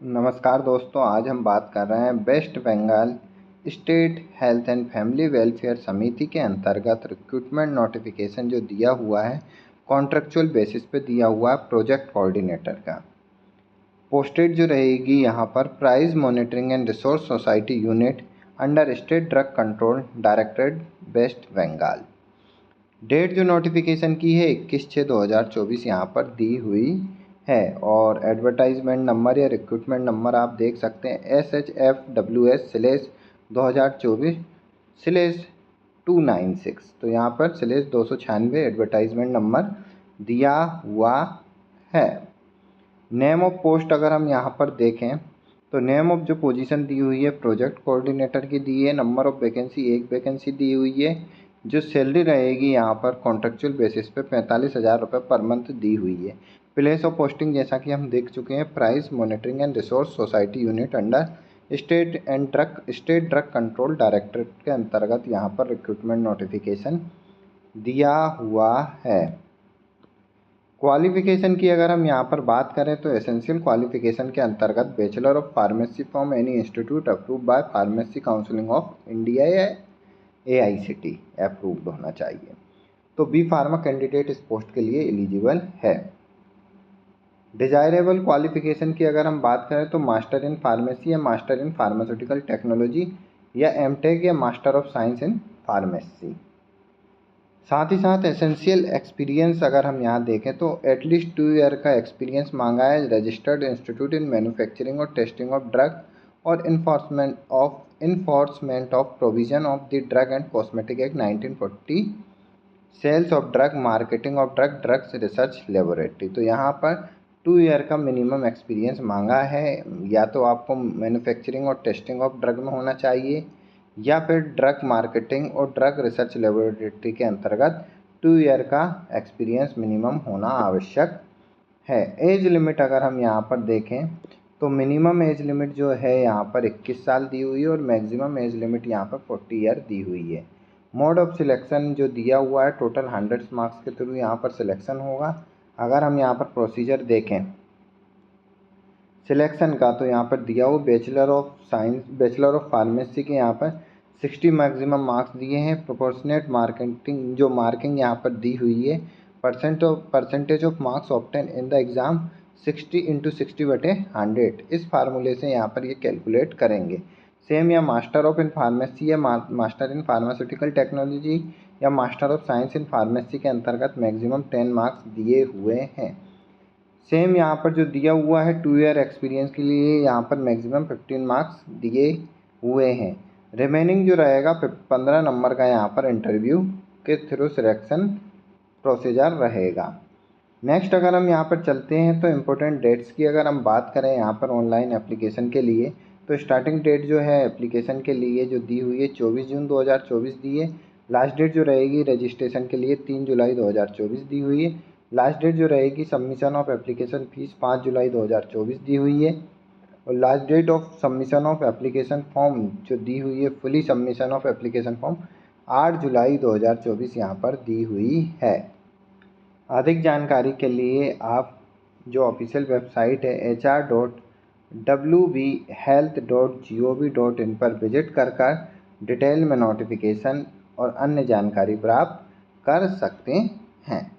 नमस्कार दोस्तों, आज हम बात कर रहे हैं West Bengal state health and family welfare समिति के अंतर्गत रिक्रूटमेंट नोटिफिकेशन जो दिया हुआ है कॉन्ट्रेक्चुअल बेसिस पे दिया हुआ है प्रोजेक्ट कोऑर्डिनेटर का। पोस्टेड जो रहेगी यहाँ पर price monitoring and resource society unit under state drug control directorate West Bengal. Date जो नोटिफिकेशन की है 21/6/2024 यहाँ पर दी हुई है और एडवर्टाइजमेंट नंबर या रिक्रूटमेंट नंबर आप देख सकते हैं SHFWS/2024/296। तो यहाँ पर /296 एडवर्टाइजमेंट नंबर दिया हुआ है। नेम ऑफ पोस्ट अगर हम यहाँ पर देखें तो नेम ऑफ जो पोजीशन दी हुई है प्रोजेक्ट कोऑर्डिनेटर की दी है। नंबर ऑफ वैकेंसी 1 वैकेंसी दी हुई है। जो सैलरी रहेगी यहाँ पर कॉन्ट्रेक्चुअल बेसिस पे 45,000 रुपये पर मंथ दी हुई है। प्लेस ऑफ पोस्टिंग जैसा कि हम देख चुके हैं price monitoring and resource society unit under state drug control directorate के अंतर्गत यहाँ पर रिक्रूटमेंट नोटिफिकेशन दिया हुआ है। क्वालिफिकेशन की अगर हम यहाँ पर बात करें तो एसेंशियल क्वालिफिकेशन के अंतर्गत bachelor of pharmacy from any institute approved by pharmacy counselling of India या AICTE अप्रूव्ड होना चाहिए। तो बी फार्मा कैंडिडेट इस पोस्ट के लिए एलिजिबल है। डिजायरेबल क्वालिफिकेशन की अगर हम बात करें तो मास्टर इन फार्मेसी या मास्टर इन फार्मास्यूटिकल टेक्नोलॉजी या MTech या master of science in pharmacy. साथ ही साथ एसेंशियल एक्सपीरियंस अगर हम यहाँ देखें तो एटलीस्ट 2 ईयर का एक्सपीरियंस मांगा है रजिस्टर्ड इंस्टीट्यूट इन मैन्युफैक्चरिंग और टेस्टिंग ऑफ ड्रग और enforcement of provision of the drug and cosmetic act 1940, sales of drug, marketing of drug, drugs research laboratory. तो यहाँ पर 2 ईयर का मिनिमम एक्सपीरियंस मांगा है। या तो आपको मैन्युफैक्चरिंग और टेस्टिंग ऑफ ड्रग में होना चाहिए या फिर ड्रग मार्केटिंग और ड्रग रिसर्च लेबोरेटरी के अंतर्गत 2 ईयर का एक्सपीरियंस मिनिमम होना आवश्यक है। एज लिमिट अगर हम यहाँ पर देखें तो मिनिमम एज लिमिट जो है यहाँ पर 21 साल दी हुई है और मैक्सिमम एज लिमिट यहाँ पर 40 ईयर दी हुई है। मोड ऑफ सिलेक्शन जो दिया हुआ है टोटल 100 मार्क्स के थ्रू यहाँ पर सिलेक्शन होगा। अगर हम यहाँ पर प्रोसीजर देखें सिलेक्शन का तो यहाँ पर दिया हुआ बैचलर ऑफ फार्मेसी के यहाँ पर 60 मैक्सिमम मार्क्स दिए हैं। प्रोपोर्शनेट मार्किंग जो मार्किंग यहाँ पर दी हुई है percentage of marks obtain in the exam 60 × 60/100। इस फार्मूले से यहाँ पर ये कैलकुलेट करेंगे। सेम या मास्टर ऑफ इन फार्मेसी या मास्टर इन फार्मास्यूटिकल टेक्नोलॉजी या master of science in pharmacy के अंतर्गत मैक्सिमम 10 मार्क्स दिए हुए हैं। सेम यहाँ पर जो दिया हुआ है 2 ईयर एक्सपीरियंस के लिए यहाँ पर मैक्सिमम 15 मार्क्स दिए हुए हैं। रिमेनिंग जो रहेगा 15 नंबर का यहाँ पर इंटरव्यू के थ्रू सिलेक्शन प्रोसीजर रहेगा। नेक्स्ट अगर हम यहाँ पर चलते हैं तो इम्पोर्टेंट डेट्स की अगर हम बात करें यहाँ पर ऑनलाइन एप्लीकेशन के लिए तो स्टार्टिंग डेट जो है एप्लीकेशन के लिए जो दी हुई है 24 जून 2024 दी है। लास्ट डेट जो रहेगी रजिस्ट्रेशन के लिए 3 जुलाई 2024 दी हुई है। लास्ट डेट जो रहेगी सबमिशन ऑफ एप्लीकेशन फ़ीस 5 जुलाई 2024 दी हुई है। और last date of submission of application form जो दी हुई है fully submission of application form 8 जुलाई 2024 यहाँ पर दी हुई है। अधिक जानकारी के लिए आप जो ऑफिशियल वेबसाइट है hr.wbhealth.gov.in पर विजिट कर डिटेल में नोटिफिकेशन और अन्य जानकारी प्राप्त कर सकते हैं।